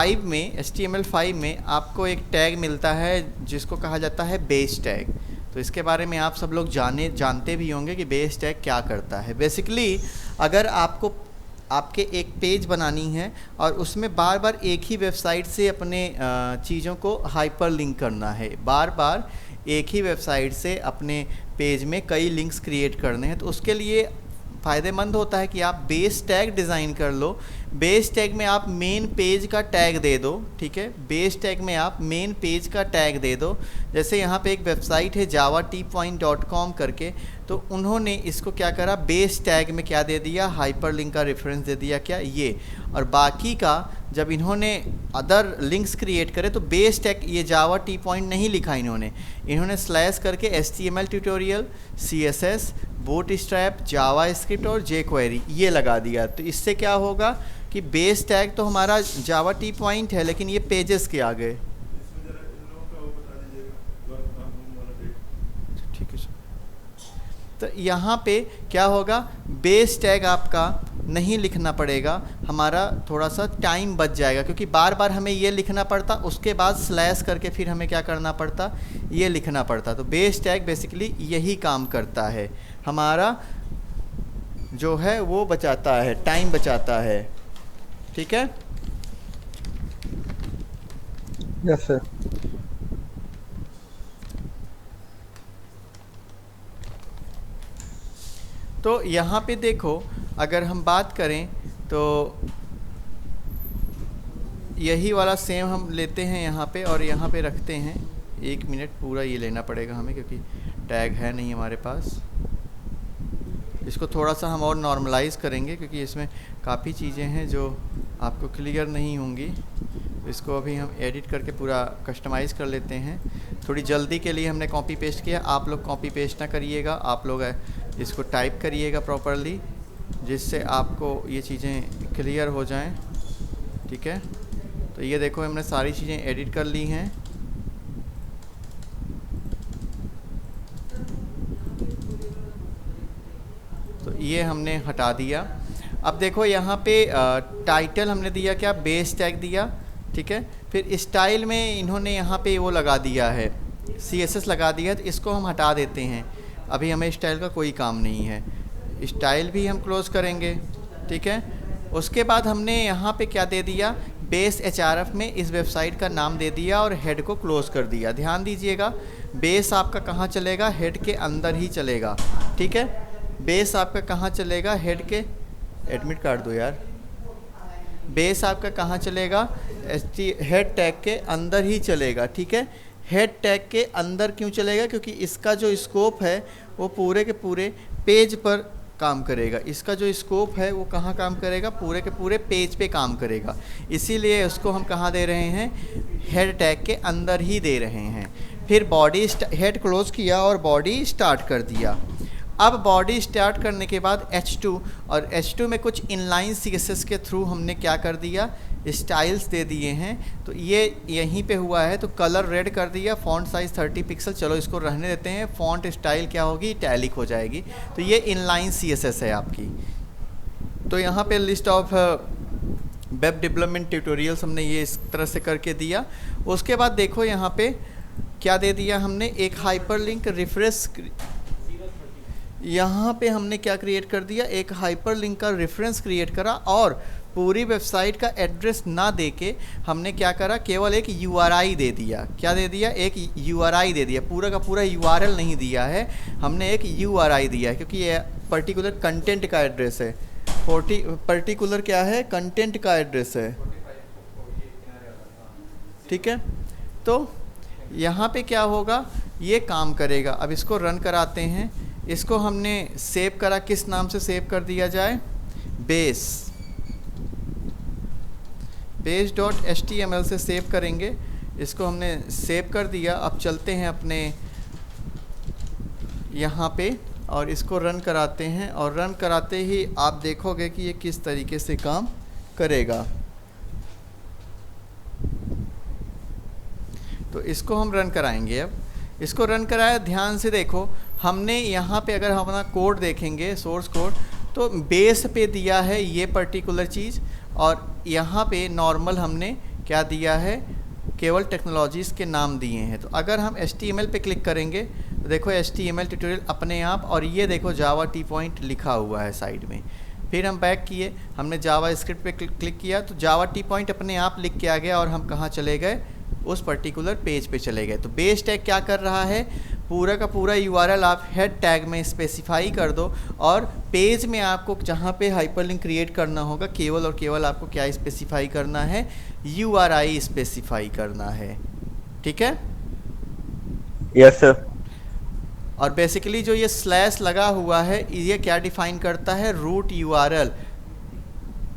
5 में HTML5 में आपको एक टैग मिलता है जिसको कहा जाता है बेस टैग। तो इसके बारे में आप सब लोग जानते भी होंगे कि बेस टैग क्या करता है। बेसिकली अगर आपको आपके एक पेज बनानी है और उसमें बार बार एक ही वेबसाइट से अपने चीज़ों को हाइपर लिंक करना है, बार बार एक ही वेबसाइट से अपने पेज में कई लिंक्स क्रिएट करने हैं, तो उसके लिए फ़ायदेमंद होता है कि आप बेस टैग डिज़ाइन कर लो। बेस टैग में आप मेन पेज का टैग दे दो, ठीक है। बेस टैग में आप मेन पेज का टैग दे दो। जैसे यहाँ पे एक वेबसाइट है javateapoint.com करके, तो उन्होंने इसको क्या करा, बेस टैग में क्या दे दिया, हाइपरलिंक का रेफरेंस दे दिया, क्या ये। और बाकी का जब इन्होंने अदर लिंक्स क्रिएट करे तो बेस टैग ये जावा टी पॉइंट नहीं लिखा इन्होंने स्लैश करके HTML tutorial, CSS, bootstrap, JavaScript और jQuery ये लगा दिया। तो इससे क्या होगा कि बेस टैग तो हमारा जावा टी पॉइंट है, लेकिन ये पेजेस के आ गए। ठीक है सर। तो यहाँ पे क्या होगा, बेस टैग आपका नहीं लिखना पड़ेगा, हमारा थोड़ा सा टाइम बच जाएगा, क्योंकि बार बार हमें ये लिखना पड़ता, उसके बाद स्लैश करके फिर हमें क्या करना पड़ता, ये लिखना पड़ता। तो बेस टैग बेसिकली यही काम करता है, हमारा जो है वो बचाता है, टाइम बचाता है। ठीक है। Yes sir. तो यहाँ पे देखो, अगर हम बात करें तो यही वाला सेम हम लेते हैं यहाँ पे और यहाँ पे रखते हैं। 1 मिनट पूरा ये लेना पड़ेगा हमें, क्योंकि टैग है नहीं हमारे पास। इसको थोड़ा सा हम और नॉर्मलाइज करेंगे, क्योंकि इसमें काफ़ी चीज़ें हैं जो आपको क्लियर नहीं होंगी। इसको अभी हम एडिट करके पूरा कस्टमाइज़ कर लेते हैं। थोड़ी जल्दी के लिए हमने कॉपी पेस्ट किया, आप लोग कॉपी पेस्ट ना करिएगा, आप लोग इसको टाइप करिएगा प्रॉपरली, जिससे आपको ये चीज़ें क्लियर हो जाएं। ठीक है। तो ये देखो, हमने सारी चीज़ें एडिट कर ली हैं। तो ये हमने हटा दिया। अब देखो यहाँ पे टाइटल हमने दिया क्या, बेस टैग दिया, ठीक है। फिर स्टाइल में इन्होंने यहाँ पे वो लगा दिया है, CSS लगा दिया है, तो इसको हम हटा देते हैं। अभी हमें स्टाइल का कोई काम नहीं है, स्टाइल भी हम क्लोज़ करेंगे। ठीक है। उसके बाद हमने यहाँ पे क्या दे दिया, बेस HRF में इस वेबसाइट का नाम दे दिया और हेड को क्लोज़ कर दिया। ध्यान दीजिएगा, बेस आपका कहाँ चलेगा, हेड के अंदर ही चलेगा। ठीक है। बेस आपका कहाँ चलेगा, हेड के, एडमिट कार्ड दो यार। बेस आपका कहाँ चलेगा, हेड टैग के अंदर ही चलेगा। ठीक है। हेड टैग के अंदर क्यों चलेगा, क्योंकि इसका जो स्कोप है वो पूरे के पूरे पेज पर काम करेगा। इसका जो स्कोप है वो कहाँ काम करेगा, पूरे के पूरे पेज पे काम करेगा। इसीलिए उसको हम कहाँ दे रहे हैं, हेड टैग के अंदर ही दे रहे हैं। फिर बॉडी, हेड क्लोज किया और बॉडी स्टार्ट कर दिया। अब बॉडी स्टार्ट करने के बाद H2, और H2 में कुछ इनलाइन CSS के थ्रू हमने क्या कर दिया, स्टाइल्स दे दिए हैं। तो ये यहीं पे हुआ है, तो कलर रेड कर दिया, फॉन्ट साइज़ 30 पिक्सल, चलो इसको रहने देते हैं। फॉन्ट स्टाइल क्या होगी, इटैलिक हो जाएगी। तो ये इनलाइन CSS है आपकी। तो यहाँ पे list of web development tutorials हमने ये इस तरह से करके दिया। उसके बाद देखो यहाँ पे क्या दे दिया हमने, एक हाइपरलिंक रिफ्रेश, यहाँ पे हमने क्या क्रिएट कर दिया, एक हाइपरलिंक का रेफरेंस क्रिएट करा, और पूरी वेबसाइट का एड्रेस ना देके हमने क्या करा, केवल एक URI दे दिया। क्या दे दिया, एक URI दे दिया, पूरा का पूरा URL नहीं दिया है, हमने एक URI दिया है, क्योंकि ये पर्टिकुलर कंटेंट का एड्रेस है। पर्टिकुलर क्या है, कंटेंट का एड्रेस है। ठीक है। तो यहाँ पे क्या होगा, ये काम करेगा। अब इसको रन कराते हैं। इसको हमने सेव करा, किस नाम से सेव कर दिया जाए, base.html से सेव करेंगे। इसको हमने सेव कर दिया। अब चलते हैं अपने यहाँ पे और इसको रन कराते हैं, और रन कराते ही आप देखोगे कि ये किस तरीके से काम करेगा। तो इसको हम रन कराएंगे। अब इसको रन कराया, ध्यान से देखो, हमने यहाँ पे अगर हम अपना कोड देखेंगे, सोर्स कोड, तो बेस पे दिया है ये पर्टिकुलर चीज़, और यहाँ पे नॉर्मल हमने क्या दिया है, केवल टेक्नोलॉजीज़ के नाम दिए हैं। तो अगर हम HTML पे क्लिक करेंगे तो देखो HTML ट्यूटोरियल अपने आप, और ये देखो जावा टी पॉइंट लिखा हुआ है साइड में। फिर हम बैक किए, हमने जावा स्क्रिप्ट पे क्लिक किया तो जावा टी पॉइंट अपने आप लिख के आ गया, और हम कहाँ चले गए, उस पर्टिकुलर पेज पे चले गए। तो बेस टैग क्या कर रहा है, पूरा का पूरा URL आप हेड टैग में स्पेसिफाई कर दो, और पेज में आपको जहाँ पे हाइपरलिंक क्रिएट करना होगा केवल और केवल आपको क्या स्पेसिफाई करना है, URI स्पेसिफाई करना है। ठीक है, यस सर। और बेसिकली जो ये स्लैश लगा हुआ है ये क्या डिफाइन करता है, रूट URL,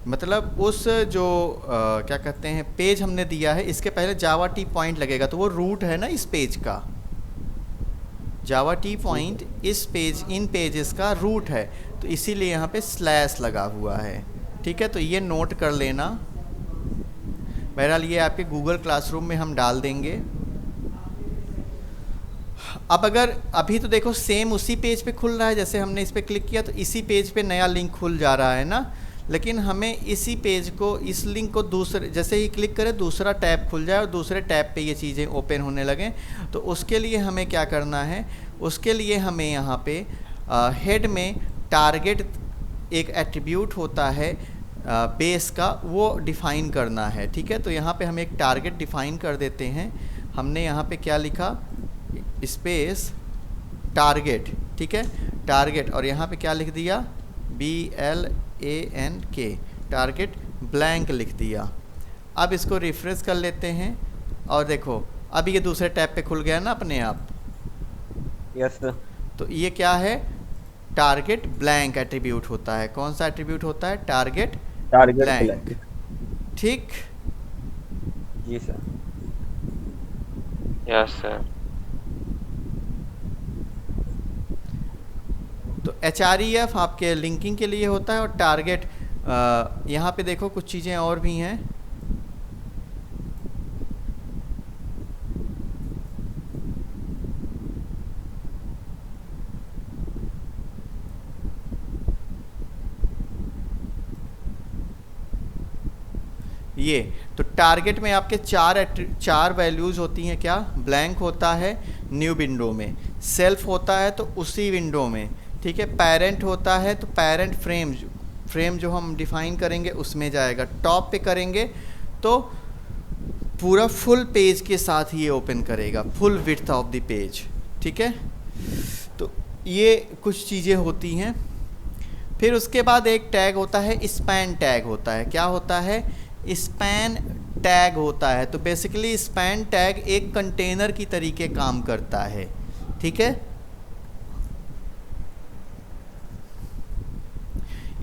मतलब उस जो क्या कहते हैं पेज हमने दिया है इसके पहले जावा टी पॉइंट लगेगा, तो वो रूट है ना इस पेज का, जावा टी पॉइंट इस पेज, इन पेजेस का रूट है, तो इसीलिए यहाँ पे स्लैश लगा हुआ है। ठीक है, तो ये नोट कर लेना। बहरहाल ये आपके गूगल क्लासरूम में हम डाल देंगे। अब अगर अभी तो देखो सेम उसी पेज पे खुल रहा है, जैसे हमने इस पर क्लिक किया तो इसी पेज पे नया लिंक खुल जा रहा है ना, लेकिन हमें इसी पेज को, इस लिंक को दूसरे, जैसे ही क्लिक करें दूसरा टैब खुल जाए और दूसरे टैब पे ये चीज़ें ओपन होने लगें, तो उसके लिए हमें क्या करना है, उसके लिए हमें यहाँ पे हेड में टारगेट एक एट्रीब्यूट होता है बेस का, वो डिफ़ाइन करना है। ठीक है, तो यहाँ पे हम एक टारगेट डिफ़ाइन कर देते हैं। हमने यहाँ पे क्या लिखा, स्पेस टारगेट। ठीक है, टारगेट, और यहाँ पे क्या लिख दिया, BLANK, टारगेट ब्लैंक लिख दिया। अब इसको रिफ्रेश कर लेते हैं और देखो अब ये दूसरे टैब पे खुल गया ना अपने आप। Yes sir. तो ये क्या है, टारगेट ब्लैंक एट्रीब्यूट होता है। कौन सा एट्रीब्यूट होता है, टारगेट ब्लैंक। ठीक, जी सर। Yes sir. तो HREF आपके लिंकिंग के लिए होता है, और टारगेट यहाँ पे देखो कुछ चीज़ें और भी हैं। ये तो टारगेट में आपके चार वैल्यूज़ होती हैं। क्या, ब्लैंक होता है न्यू विंडो में, सेल्फ होता है तो उसी विंडो में, ठीक है, पेरेंट होता है तो पेरेंट फ्रेम जो हम डिफाइन करेंगे उसमें जाएगा, टॉप पे करेंगे तो पूरा फुल पेज के साथ ये ओपन करेगा, full width of the page. ठीक है, तो ये कुछ चीज़ें होती हैं। फिर उसके बाद एक टैग होता है, स्पैन टैग होता है। क्या होता है, स्पैन टैग होता है। तो बेसिकली स्पैन टैग एक कंटेनर की तरीके काम करता है। ठीक है,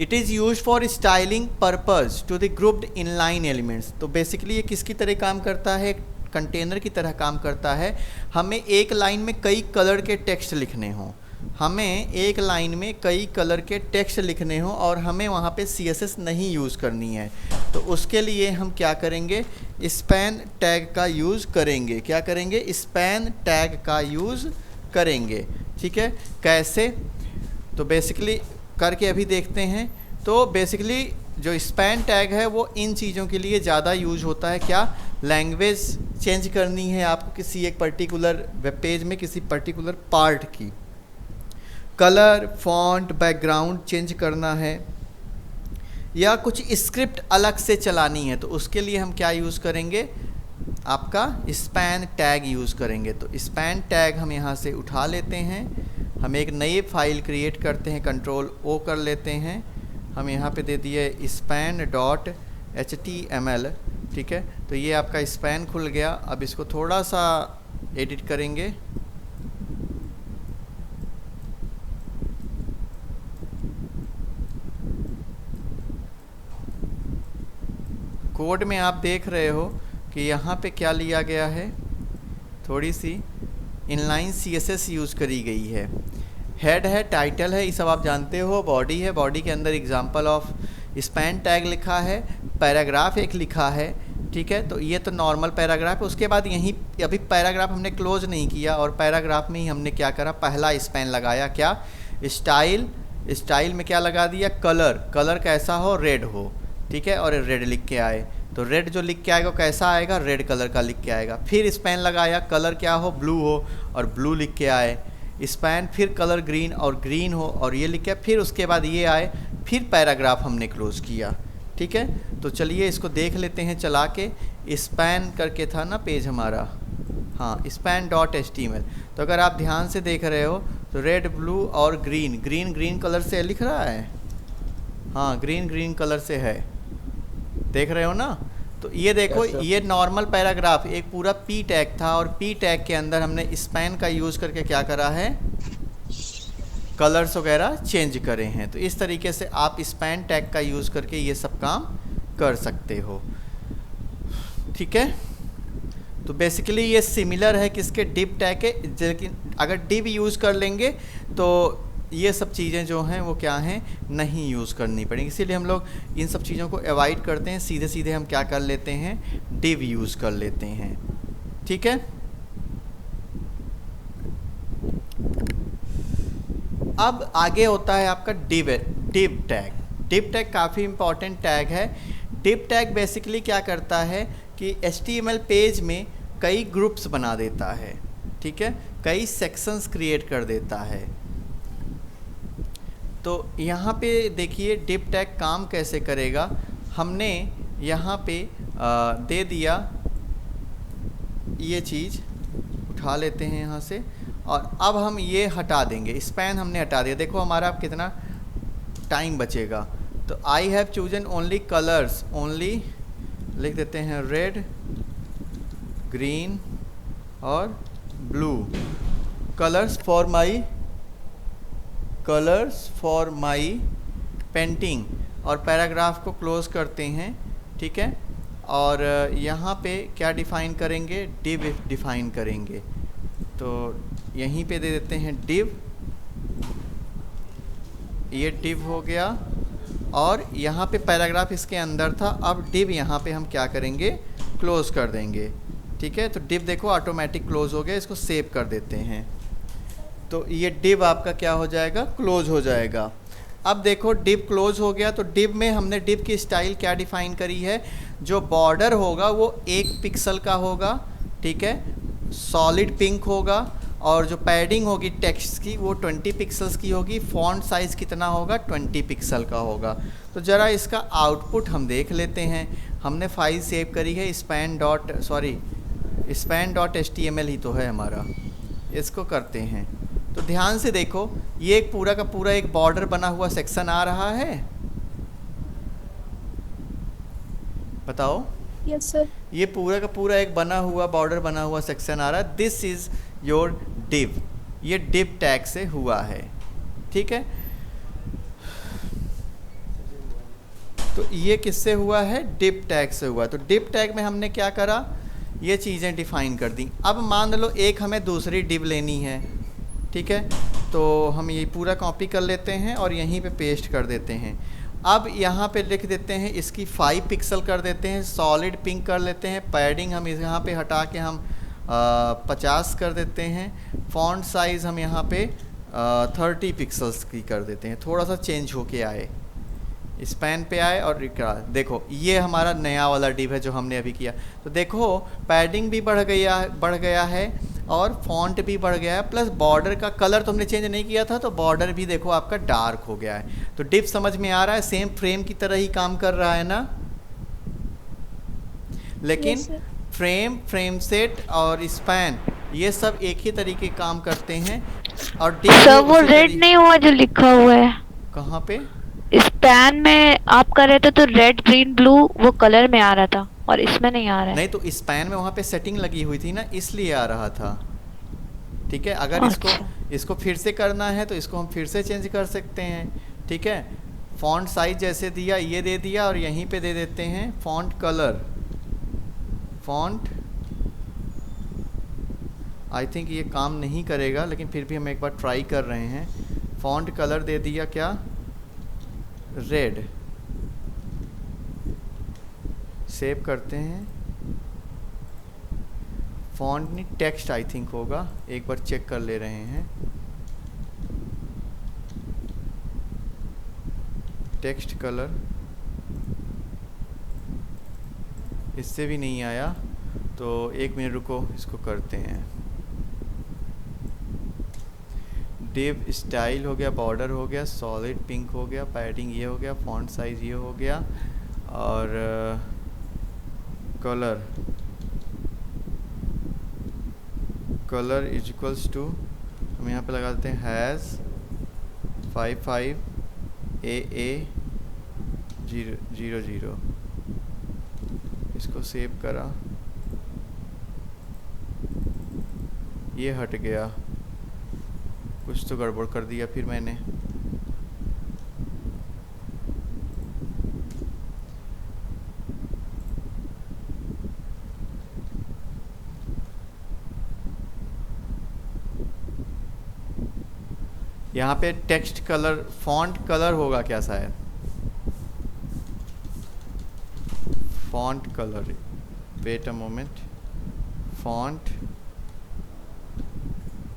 it is use for styling purpose to the grouped inline elements. तो बेसिकली ये किसकी तरह काम करता है, कंटेनर की तरह काम करता है। हमें एक लाइन में कई कलर के टेक्स्ट लिखने हों, हमें एक लाइन में कई कलर के टेक्स्ट लिखने हों और हमें वहाँ पे CSS नहीं यूज़ करनी है, तो उसके लिए हम क्या करेंगे, स्पैन टैग का यूज़ करेंगे। क्या करेंगे, स्पैन टैग का यूज़ करेंगे। ठीक है, कैसे, तो बेसिकली करके अभी देखते हैं। तो बेसिकली जो स्पैन टैग है वो इन चीज़ों के लिए ज़्यादा यूज होता है। क्या, लैंग्वेज चेंज करनी है आपको किसी एक पर्टिकुलर वेब पेज में, किसी पर्टिकुलर पार्ट की, कलर, फॉन्ट, बैकग्राउंड चेंज करना है, या कुछ स्क्रिप्ट अलग से चलानी है, तो उसके लिए हम क्या यूज़ करेंगे, आपका स्पैन टैग यूज़ करेंगे। तो स्पैन टैग हम यहाँ से उठा लेते हैं, हम एक नई फाइल क्रिएट करते हैं, Ctrl+O कर लेते हैं, हम यहाँ पे दे दिए span.html। ठीक है, तो ये आपका स्पैन खुल गया। अब इसको थोड़ा सा एडिट करेंगे, कोड में आप देख रहे हो कि यहाँ पे क्या लिया गया है, थोड़ी सी इनलाइन CSS यूज़ करी गई है। हेड है, टाइटल है, ये सब आप जानते हो, बॉडी है, बॉडी के अंदर एग्जांपल ऑफ स्पैन टैग लिखा है, पैराग्राफ एक लिखा है। ठीक है, तो ये तो नॉर्मल पैराग्राफ है। उसके बाद यहीं अभी पैराग्राफ हमने क्लोज नहीं किया और पैराग्राफ में ही हमने क्या करा, पहला स्पैन लगाया। क्या, स्टाइल, स्टाइल में क्या लगा दिया, कलर, कलर कैसा हो, रेड हो। ठीक है, और रेड लिख के आए, तो रेड जो लिख के आएगा वो कैसा आएगा, रेड कलर का लिख के आएगा। फिर स्पैन लगाया, कलर क्या हो, ब्लू हो, और ब्लू लिख के आए। स्पैन फिर कलर ग्रीन और ग्रीन हो और ये लिख के, फिर उसके बाद ये आए, फिर पैराग्राफ हमने क्लोज किया। ठीक है, तो चलिए इसको देख लेते हैं चला के। स्पैन करके था ना पेज हमारा, हाँ, span.html। तो अगर आप ध्यान से देख रहे हो तो रेड, ब्लू और ग्रीन, ग्रीन ग्रीन कलर से लिख रहा है, हाँ, ग्रीन ग्रीन कलर से है, देख रहे हो ना। तो ये देखो, Yes, sir. ये नॉर्मल पैराग्राफ एक पूरा पी टैग था, और पी टैग के अंदर हमने स्पैन का यूज़ करके क्या करा है, कलर्स वगैरह चेंज करे हैं। तो इस तरीके से आप स्पैन टैग का यूज़ करके ये सब काम कर सकते हो। ठीक है, तो बेसिकली ये सिमिलर है किसके, डिव टैग के, लेकिन अगर डिव यूज़ कर लेंगे तो ये सब चीज़ें जो हैं वो क्या हैं, नहीं यूज़ करनी पड़ेंगी। इसीलिए हम लोग इन सब चीज़ों को अवॉइड करते हैं, सीधे सीधे हम क्या कर लेते हैं, डिव यूज़ कर लेते हैं। ठीक है, अब आगे होता है आपका डिव टैग। डिव टैग काफ़ी इंपॉर्टेंट टैग है। डिव टैग बेसिकली क्या करता है कि HTML पेज में कई ग्रुप्स बना देता है। ठीक है, कई सेक्शंस क्रिएट कर देता है। तो यहाँ पे देखिए डिव टैग काम कैसे करेगा। हमने यहाँ पे दे दिया ये चीज़, उठा लेते हैं यहाँ से, और अब हम ये हटा देंगे, स्पैन हमने हटा दिया। देखो हमारा अब कितना टाइम बचेगा। तो I have chosen only colours, only लिख देते हैं रेड, ग्रीन और blue, colours for my painting, और पैराग्राफ को क्लोज करते हैं। ठीक है, और यहाँ पे क्या डिफ़ाइन करेंगे, डिव डिफ़ाइन करेंगे। तो यहीं पे दे देते हैं डिव, ये डिव हो गया, और यहाँ पे पैराग्राफ इसके अंदर था, अब डिव यहाँ पे हम क्या करेंगे, क्लोज़ कर देंगे। ठीक है, तो डिव देखो ऑटोमेटिक क्लोज़ हो गया, इसको सेव कर देते हैं। तो ये डिव आपका क्या हो जाएगा, क्लोज हो जाएगा। अब देखो डिव क्लोज हो गया, तो डिव में हमने डिव की स्टाइल क्या डिफ़ाइन करी है, जो बॉर्डर होगा वो 1 पिक्सल का होगा। ठीक है, सॉलिड पिंक होगा, और जो पैडिंग होगी टेक्स्ट की वो 20 पिक्सल्स की होगी। फ़ॉन्ट साइज़ कितना होगा, 20 पिक्सल का होगा। तो ज़रा इसका आउटपुट हम देख लेते हैं। हमने फाइल सेव करी है span.html ही तो है हमारा, इसको करते हैं। तो ध्यान से देखो, ये एक पूरा का पूरा एक बॉर्डर बना हुआ सेक्शन आ रहा है, बताओ। Yes sir. ये पूरा का पूरा एक बना हुआ बॉर्डर बना हुआ सेक्शन आ रहा है। दिस इज़ योर डिव, ये डिव टैग से हुआ है। ठीक है, तो ये किससे हुआ है, डिव टैग से हुआ। तो डिव टैग में हमने क्या करा, ये चीज़ें डिफ़ाइन कर दी। अब मान लो एक हमें दूसरी डिव लेनी है। ठीक है, तो हम ये पूरा कॉपी कर लेते हैं और यहीं पे पेस्ट कर देते हैं। अब यहाँ पे लिख देते हैं, इसकी 5 पिक्सल कर देते हैं, सॉलिड पिंक कर लेते हैं, पैडिंग हम यहाँ पे हटा के हम 50 कर देते हैं, फ़ॉन्ट साइज़ हम यहाँ पे 30 पिक्सल्स की कर देते हैं, थोड़ा सा चेंज होके आए, स्पैन पे आए। और देखो ये हमारा नया वाला डिव है जो हमने अभी किया। तो देखो पैडिंग भी बढ़ गया है और फॉन्ट भी बढ़ गया है, प्लस बॉर्डर का कलर तो हमने चेंज नहीं किया था, तो बॉर्डर भी देखो आपका डार्क हो गया है। तो डिव समझ में आ रहा है, सेम फ्रेम की तरह ही काम कर रहा है ना। लेकिन फ्रेम सेट और स्पैन ये सब एक ही तरीके काम करते हैं। और डिव सर वो रेड नहीं हुआ जो लिखा हुआ है कहाँ पे, स्पैन में आप कर रहे थे तो रेड ग्रीन ब्लू वो कलर में आ रहा था और इसमें नहीं आ रहा है। नहीं, तो स्पैन में वहाँ पे सेटिंग लगी हुई थी ना, इसलिए आ रहा था। ठीक है, अगर इसको फिर से करना है तो इसको हम फिर से चेंज कर सकते हैं। ठीक है, फॉन्ट साइज जैसे दिया ये दे दिया, और यहीं पे दे देते हैं font colour. Font I think ये काम नहीं करेगा, लेकिन फिर भी हम एक बार ट्राई कर रहे हैं। फॉन्ट कलर दे दिया क्या, रेड। सेव करते हैं। फॉन्ट नहीं, टेक्स्ट आई थिंक होगा, एक बार चेक कर ले रहे हैं। टेक्स्ट कलर इससे भी नहीं आया, तो 1 मिनट रुको, इसको करते हैं। डिव स्टाइल हो गया, बॉर्डर हो गया, सॉलिड पिंक हो गया, पैडिंग ये हो गया, फॉन्ट साइज़ ये हो गया, और कलर इज इक्वल्स टू, हम यहाँ पे लगा देते हैं हैज़ 55 AA00। इसको सेव करा, ये हट गया, कुछ तो गड़बड़ कर दिया फिर मैंने। यहाँ पे टेक्स्ट कलर, फॉन्ट कलर होगा क्या शायद, font colour, wait a moment, font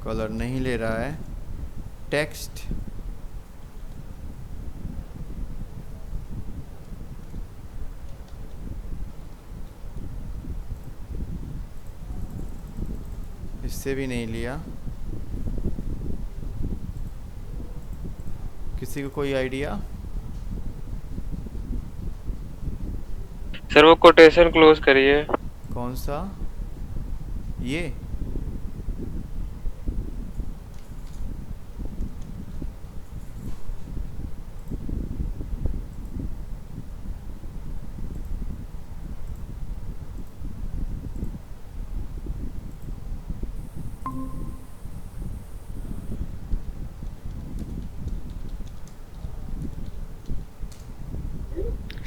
colour नहीं ले रहा है, टेक्स्ट इससे भी नहीं लिया। किसी को कोई आइडिया? सर वो कोटेशन क्लोज करिए। कौन सा? ये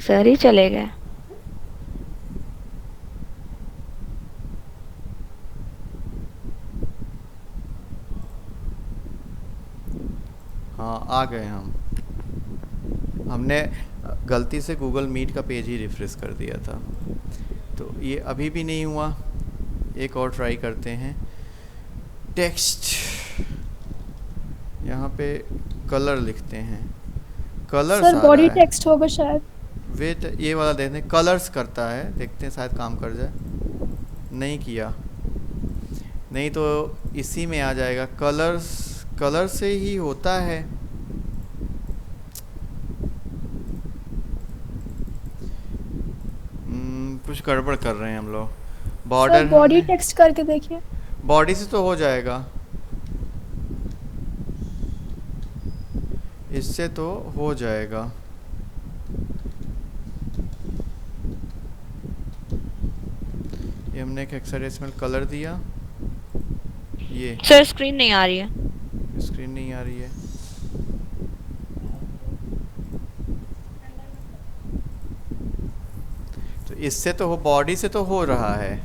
सर ही चले गए। हाँ आ गए हम। हमने गलती से गूगल मीट का पेज ही रिफ्रेश कर दिया था, तो ये अभी भी नहीं हुआ। एक और ट्राई करते हैं। टेक्स्ट, यहाँ पे कलर लिखते हैं, कलर सर बॉडी टेक्स्ट होगा शायद। वेट, ये वाला देखते हैं, कलर्स करता है, देखते हैं शायद काम कर जाए। नहीं किया, नहीं तो इसी में आ जाएगा। कलर्स, कलर से ही होता है। कुछ गड़बड़ कर रहे हैं हम लोग। बॉर्डर, सर बॉडी टेक्स्ट करके देखिए। बॉडी से तो हो जाएगा, इससे तो हो जाएगा। ये हमने एक हेक्साडेसिमल कलर दिया। ये सर स्क्रीन नहीं आ रही है। स्क्रीन नहीं आ रही है। तो इससे तो हो, बॉडी से तो हो रहा है,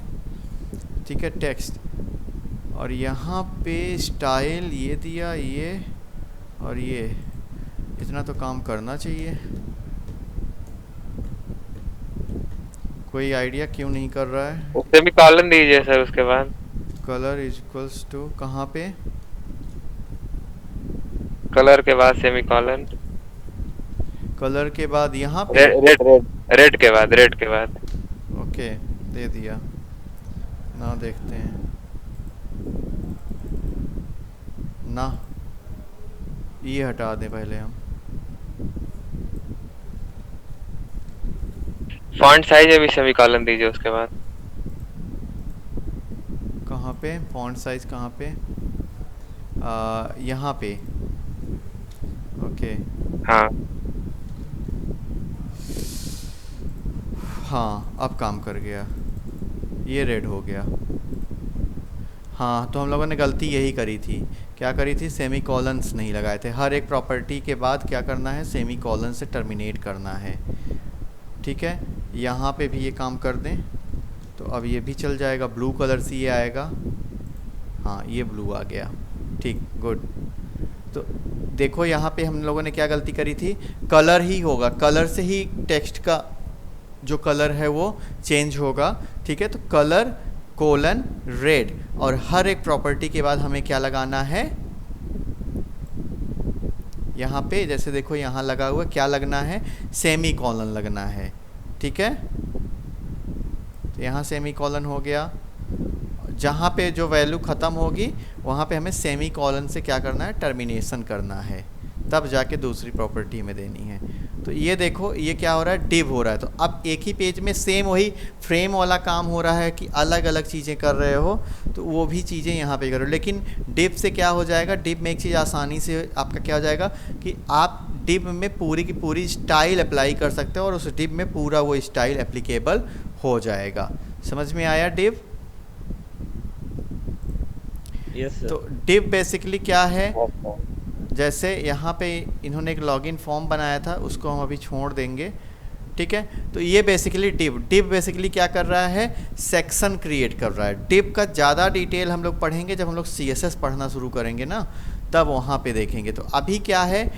ठीक है। टेक्स्ट, और यहाँ पे स्टाइल ये दिया, ये और ये, इतना तो काम करना चाहिए। कोई आइडिया क्यों नहीं कर रहा है? सेमीकोलन दीजिए सर उसके बाद। कलर इज इक्वल्स टू, कहाँ पे? कलर के बाद सेमीकोलन। कलर के बाद यहाँ पे रेड के बाद, रेड के बाद। ओके, दे दिया ना, देखते हैं ना, ये हटा दें पहले हम। फॉन्ट साइज अभी सेमीकोलन दीजिए उसके बाद। कहाँ पे फॉन्ट साइज, कहाँ पे? यहाँ पे। ओके, हाँ हाँ अब काम कर गया, ये रेड हो गया। हाँ, तो हम लोगों ने गलती यही करी थी। क्या करी थी? सेमी कॉलन्स नहीं लगाए थे। हर एक प्रॉपर्टी के बाद क्या करना है? सेमी कॉलन से टर्मिनेट करना है, ठीक है। यहाँ पे भी ये काम कर दें तो अब ये भी चल जाएगा। ब्लू कलर से ये आएगा, हाँ ये ब्लू आ गया, ठीक, गुड। तो देखो यहाँ पे हम लोगों ने क्या गलती करी थी? कलर ही होगा, कलर से ही टेक्स्ट का जो कलर है वो चेंज होगा, ठीक है। तो कलर कोलन रेड, और हर एक प्रॉपर्टी के बाद हमें क्या लगाना है? यहाँ पे जैसे देखो यहाँ लगा हुआ, क्या लगना है? सेमी कॉलन लगना है, ठीक है। यहाँ सेमी कॉलन हो गया, जहाँ पे जो वैल्यू ख़त्म होगी वहाँ पे हमें सेमी कॉलन से क्या करना है, टर्मिनेशन करना है, तब जाके दूसरी प्रॉपर्टी में देनी है। तो ये देखो ये क्या हो रहा है, डिव हो रहा है। तो अब एक ही पेज में सेम वही फ्रेम वाला काम हो रहा है कि अलग अलग चीज़ें कर रहे हो, तो वो भी चीज़ें यहाँ पे करो। लेकिन डिव से क्या हो जाएगा, डिव में एक चीज़ आसानी से आपका क्या हो जाएगा कि आप डिव में पूरी की पूरी स्टाइल अप्लाई कर सकते हो और उस डिव में पूरा वो स्टाइल एप्लीकेबल हो जाएगा। समझ में आया डिव? Yes sir. तो डिव बेसिकली क्या है, जैसे यहाँ पे इन्होंने एक लॉगिन फॉर्म बनाया था, उसको हम अभी छोड़ देंगे, ठीक है। तो ये बेसिकली डिव बेसिकली क्या कर रहा है, सेक्शन क्रिएट कर रहा है। डिव का ज़्यादा डिटेल हम लोग पढ़ेंगे जब हम लोग CSS पढ़ना शुरू करेंगे ना, तब वहाँ पे देखेंगे। तो अभी क्या है,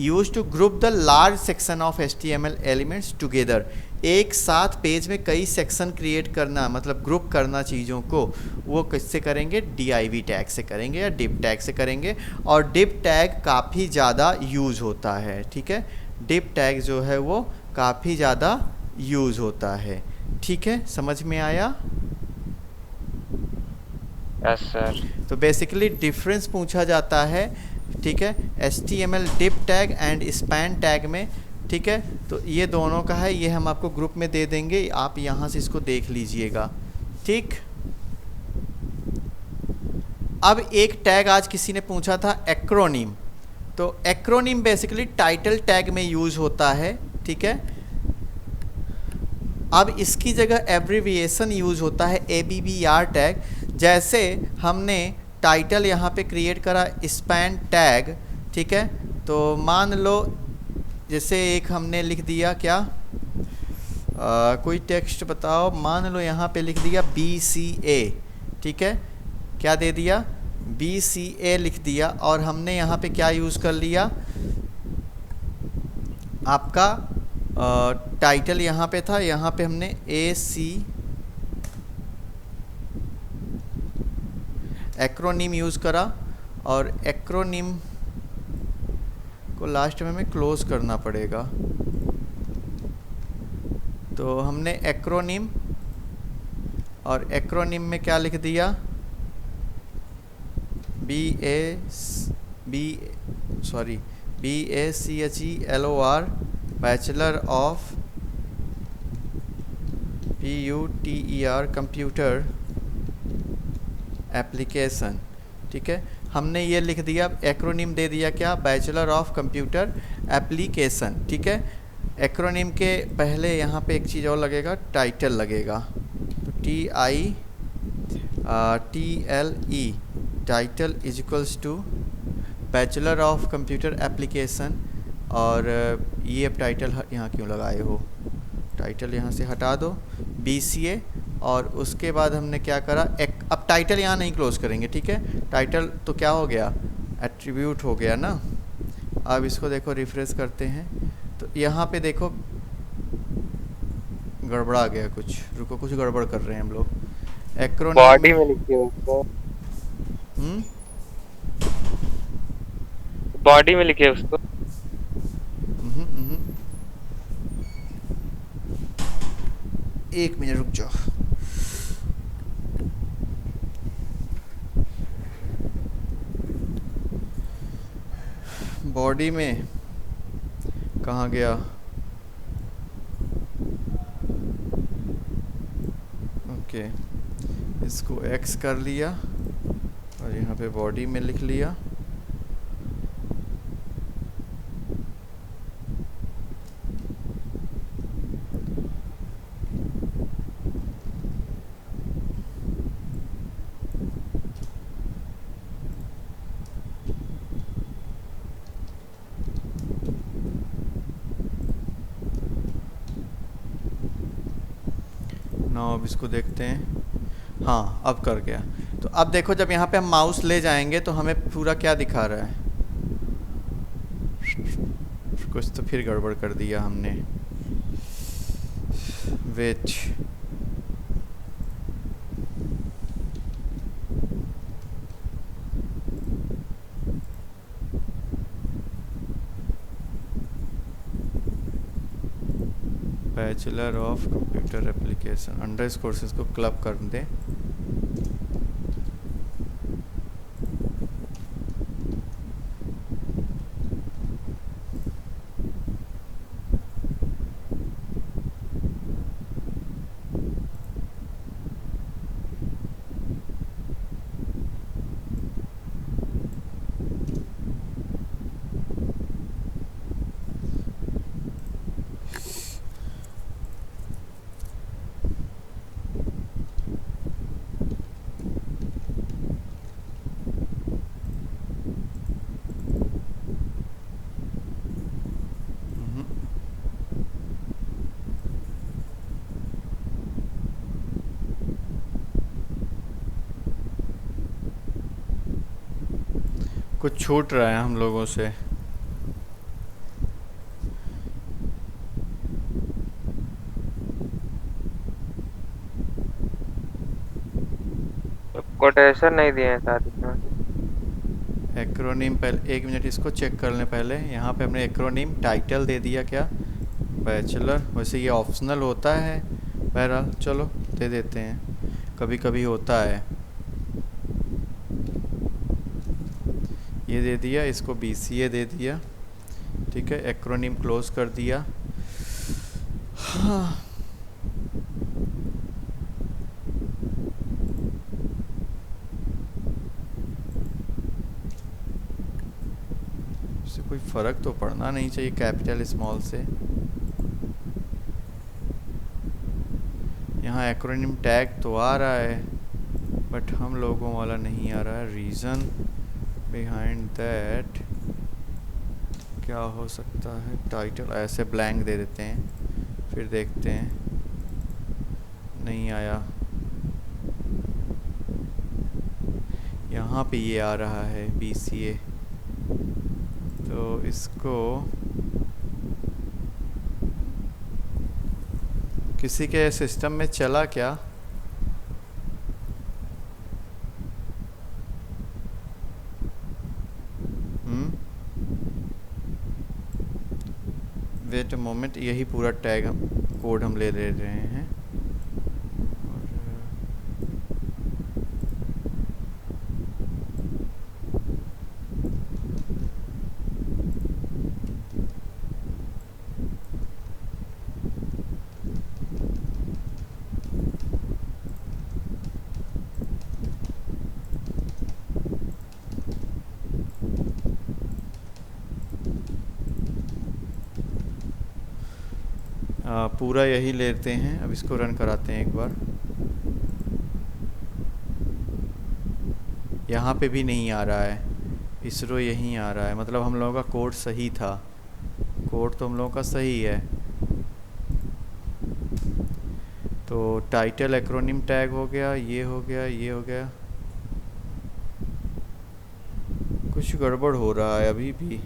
use to group the large section of HTML elements together. एक साथ पेज में कई सेक्शन क्रिएट करना, मतलब ग्रुप करना चीज़ों को, वो किससे करेंगे, div टैग से करेंगे या div टैग से करेंगे। और div टैग काफ़ी ज़्यादा यूज़ होता है, ठीक है। div टैग जो है वो काफ़ी ज़्यादा यूज़ होता है, ठीक है। समझ में आया? Yes sir. तो बेसिकली डिफरेंस पूछा जाता है, ठीक है, HTML div tag and span tag में, ठीक है। तो ये दोनों का है, ये हम आपको ग्रुप में दे देंगे, आप यहाँ से इसको देख लीजिएगा, ठीक। अब एक टैग आज किसी ने पूछा था एक्रोनिम। तो एक्रोनिम बेसिकली टाइटल टैग में यूज़ होता है, ठीक है। अब इसकी जगह एब्रीविएशन यूज़ होता है ABBR टैग। जैसे हमने टाइटल यहाँ पे क्रिएट करा स्पैन टैग, ठीक है। तो मान लो जैसे एक हमने लिख दिया क्या, कोई टेक्स्ट बताओ, मान लो यहाँ पे लिख दिया BCA, ठीक है। क्या दे दिया, BCA लिख दिया, और हमने यहाँ पे क्या यूज़ कर लिया, आपका टाइटल यहाँ पे था, यहाँ पे हमने AC एक्रोनिम यूज़ करा, और एक्रोनिम को लास्ट में हमें क्लोज करना पड़ेगा। तो हमने एक्रोनिम, और एक्रोनिम में क्या लिख दिया, BACHELOR, bachelor of PUTER computer application, ठीक है। हमने ये लिख दिया, एक्रोनिम दे दिया क्या, बैचलर ऑफ कंप्यूटर एप्लीकेशन, ठीक है। एक्रोनिम के पहले यहाँ पे एक चीज़ और लगेगा, टाइटल लगेगा, तो TITLE, title is equals to bachelor of computer application. और ये अब टाइटल यहाँ क्यों लगाए हो, टाइटल यहाँ से हटा दो, BCA। और उसके बाद हमने क्या करा, अब टाइटल यहाँ नहीं क्लोज करेंगे, ठीक है। टाइटल तो क्या हो गया, एट्रीब्यूट हो गया ना। अब इसको देखो, रिफ्रेश करते हैं, तो यहाँ पे देखो गड़बड़ा गया कुछ, रुको, कुछ गड़बड़ कर रहे हैं हम लोग। एक्रोनिम बॉडी में लिखिए उसको, बॉडी में लिखिए उसको। एक मिनट रुक जाओ। बॉडी में कहाँ गया, ओके, इसको X कर लिया और यहाँ पे बॉडी में लिख लिया। ना अब इसको देखते हैं, हाँ अब कर गया। तो अब देखो जब यहाँ पे हम माउस ले जाएंगे तो हमें पूरा क्या दिखा रहा है, कुछ तो फिर गड़बड़ कर दिया हमने, wait, bachelor of computer inter application underscore से इसको क्लब कर दें। कुछ छूट रहा है हम लोगों से। कोटेशन नहीं दिए हैं साथ में। एक्रोनिम पहले 1 मिनट इसको चेक कर लें पहले। यहाँ पे हमने एक्रोनिम टाइटल दे दिया क्या, बैचलर। वैसे ये ऑप्शनल होता है, बहरहाल चलो दे देते हैं, कभी कभी होता है। ये दे दिया, इसको BCA दे दिया, ठीक है। एक्रोनिम क्लोज कर दिया। हाँ इससे कोई फ़र्क तो पड़ना नहीं चाहिए कैपिटल स्मॉल से। यहाँ एक्रोनिम टैग तो आ रहा है बट हम लोगों वाला नहीं आ रहा है। रीज़न बिहाइंड दैट क्या हो सकता है। टाइटल ऐसे ब्लैंक दे देते हैं, फिर देखते हैं। नहीं आया। यहाँ पे ये आ रहा है BCA, तो इसको किसी के सिस्टम में चला क्या। वेट अ मोमेंट, यही पूरा टैग कोड हम ले रहे हैं। पूरा यही लेते हैं। अब इसको रन कराते हैं एक बार। यहाँ पे भी नहीं आ रहा है, इसरो यहीं आ रहा है। मतलब हम लोगों का कोड सही था, कोड तो हम लोगों का सही है। तो टाइटल एक्रोनिम टैग हो गया, ये हो गया, ये हो गया। कुछ गड़बड़ हो रहा है अभी भी।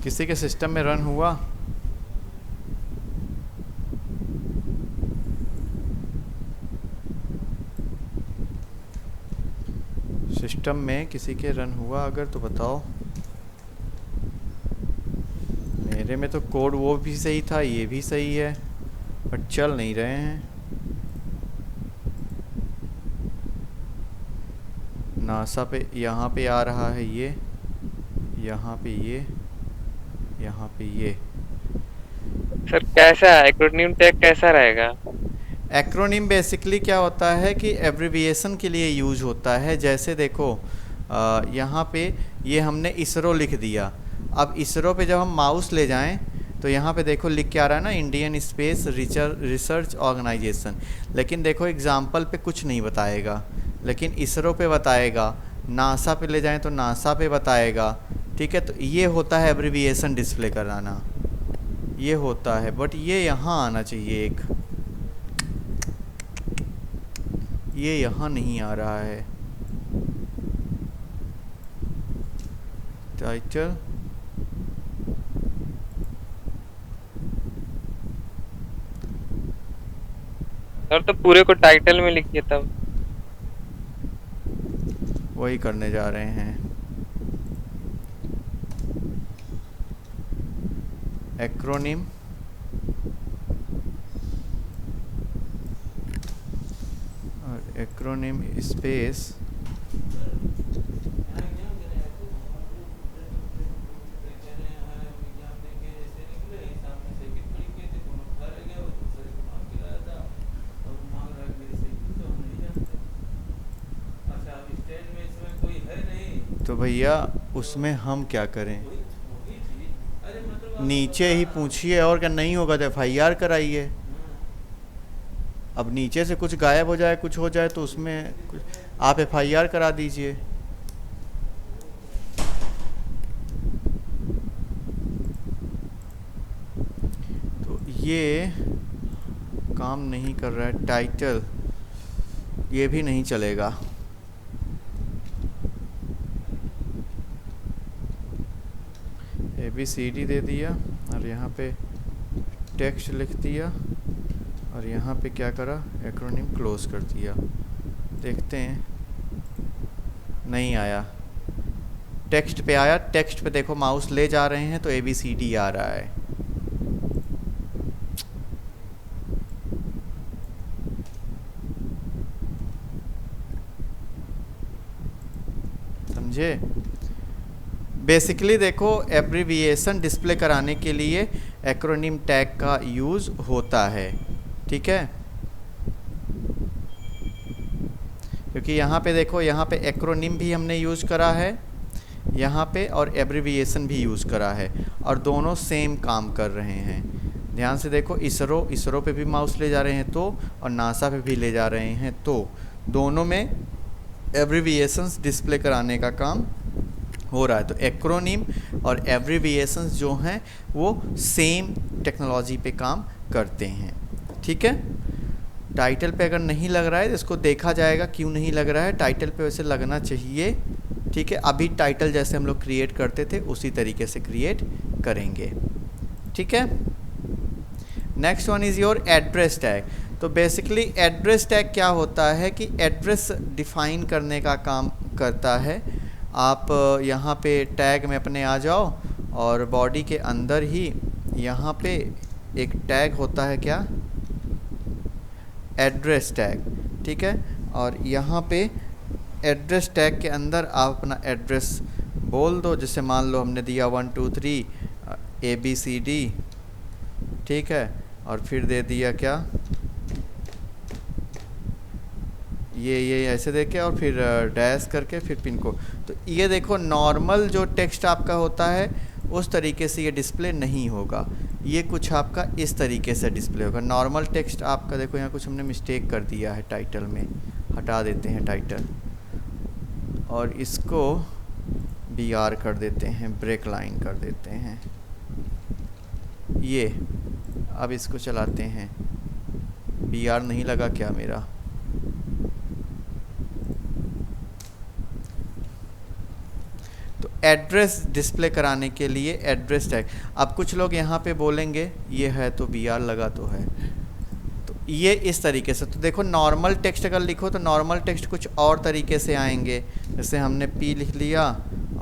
किसी के सिस्टम में रन हुआ। सिस्टम में किसी के रन हुआ अगर तो बताओ। मेरे में तो कोड वो भी सही था, ये भी सही है, बट चल नहीं रहे हैं। नासा पे यहाँ पे आ रहा है ये, यहाँ पे ये, यहाँ पे ये। सर कैसा एक्रोनिम टैग कैसा रहेगा। एक्रोनिम बेसिकली क्या होता है कि एब्रिविएशन के लिए यूज होता है। जैसे देखो यहाँ पे ये हमने इसरो लिख दिया। अब इसरो पे जब हम माउस ले जाएं तो यहाँ पे देखो लिख के आ रहा है ना, इंडियन स्पेस रिसर्च ऑर्गेनाइजेशन। लेकिन देखो एग्जाम्पल पे कुछ नहीं बताएगा, लेकिन इसरो पे बताएगा। नासा पे ले जाएं तो नासा पे बताएगा, ठीक है। तो ये होता है एब्रिविएशन डिस्प्ले कराना, ये होता है। बट ये यहाँ आना चाहिए एक, ये यहाँ नहीं आ रहा है। टाइटल सर तो पूरे को टाइटल में लिखिए तब। वही करने जा रहे हैं। एक्रोनिम और एक्रोनिम स्पेस तो भैया उसमें हम क्या करें? नीचे ही पूछिए, और क्या नहीं होगा तो FIR कराइए। अब नीचे से कुछ गायब हो जाए, कुछ हो जाए तो उसमें आप FIR करा दीजिए। तो ये काम नहीं कर रहा है। टाइटल ये भी नहीं चलेगा। ABCD दे दिया और यहाँ पे टेक्स्ट लिख दिया और यहाँ पे क्या करा, एक्रोनिम क्लोज कर दिया। देखते हैं, नहीं आया। टेक्स्ट पे आया, टेक्स्ट पे देखो माउस ले जा रहे हैं तो ABCD आ रहा है। समझे? बेसिकली देखो, एब्रीविएशन डिस्प्ले कराने के लिए एक्रोनिम टैग का यूज़ होता है, ठीक है। क्योंकि यहाँ पे देखो, यहाँ पे एक्रोनिम भी हमने यूज़ करा है यहाँ पे, और एब्रीविएशन भी यूज़ करा है, और दोनों सेम काम कर रहे हैं। ध्यान से देखो, इसरो पे भी माउस ले जा रहे हैं तो, और नासा पे भी ले जा रहे हैं तो, दोनों में एब्रीविएशंस डिस्प्ले कराने का काम हो रहा है। तो एक्रोनिम और एब्रीविएशंस जो हैं वो सेम टेक्नोलॉजी पे काम करते हैं, ठीक है। टाइटल पे अगर नहीं लग रहा है तो इसको देखा जाएगा क्यों नहीं लग रहा है। टाइटल पे वैसे लगना चाहिए, ठीक है। अभी टाइटल जैसे हम लोग क्रिएट करते थे उसी तरीके से क्रिएट करेंगे, ठीक है। Next one is your address tag. तो बेसिकली एड्रेस टैग क्या होता है कि एड्रेस डिफाइन करने का काम करता है। आप यहाँ पे टैग में अपने आ जाओ और बॉडी के अंदर ही यहाँ पे एक टैग होता है, क्या, एड्रेस टैग, ठीक है। और यहाँ पे एड्रेस टैग के अंदर आप अपना एड्रेस बोल दो। जैसे मान लो हमने दिया 1 2 3 ABCD, ठीक है, और फिर दे दिया क्या, ये ऐसे देके और फिर डैश करके फिर पिन कोड। तो ये देखो, नॉर्मल जो टेक्स्ट आपका होता है उस तरीके से ये डिस्प्ले नहीं होगा। ये कुछ आपका इस तरीके से डिस्प्ले होगा। नॉर्मल टेक्स्ट आपका देखो, यहाँ कुछ हमने मिस्टेक कर दिया है टाइटल में, हटा देते हैं टाइटल और इसको BR कर देते हैं, ब्रेक लाइन कर देते हैं। ये अब इसको चलाते हैं। BR नहीं लगा क्या मेरा? तो एड्रेस डिस्प्ले कराने के लिए एड्रेस टैग। अब कुछ लोग यहाँ पे बोलेंगे ये है तो BR लगा तो है, तो ये इस तरीके से। तो देखो, नॉर्मल टेक्स्ट अगर लिखो तो नॉर्मल टेक्स्ट कुछ और तरीके से आएंगे। जैसे हमने P लिख लिया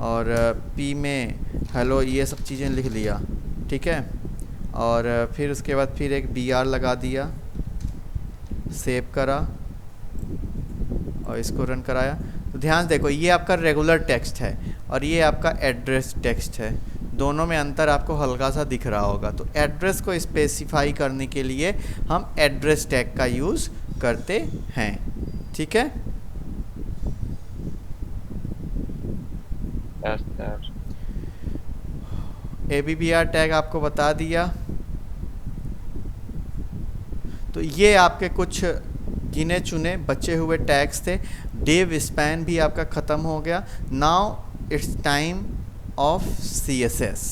और P में हेलो ये सब चीज़ें लिख लिया, ठीक है, और फिर उसके बाद फिर एक BR लगा दिया, सेव करा और इसको रन कराया। तो ध्यान देखो, ये आपका रेगुलर टेक्स्ट है और ये आपका एड्रेस टेक्स्ट है। दोनों में अंतर आपको हल्का सा दिख रहा होगा। तो एड्रेस को स्पेसिफाई करने के लिए हम एड्रेस टैग का यूज़ करते हैं, ठीक है। ABBR टैग आपको बता दिया। तो ये आपके कुछ गिने चुने बचे हुए टैग्स थे। डिव स्पैन भी आपका ख़त्म हो गया। Now it's time of CSS।